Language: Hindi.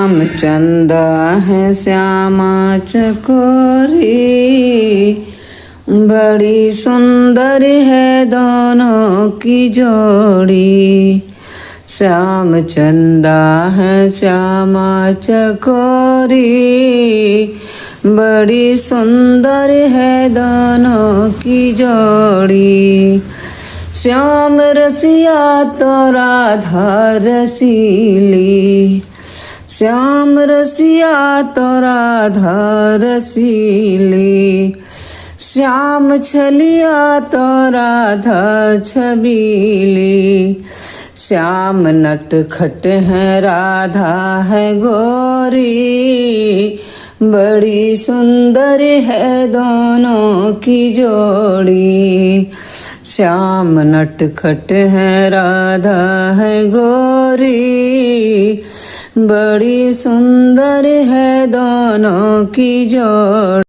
श्याम चंदा है श्यामा चकोरी, बड़ी सुंदर है दोनों की जोड़ी। श्याम चंदा है श्यामा चकोरी, बड़ी सुंदर है दोनों की जोड़ी। श्याम रसिया तो राधा रसीली, श्याम रसिया तो राधा रसीली। श्याम छलिया तो राधा छबीली। श्याम नटखट है राधा है गोरी, बड़ी सुंदर है दोनों की जोड़ी। श्याम नटखट है राधा है गोरी, बड़ी सुंदर है दोनों की जोड़ी।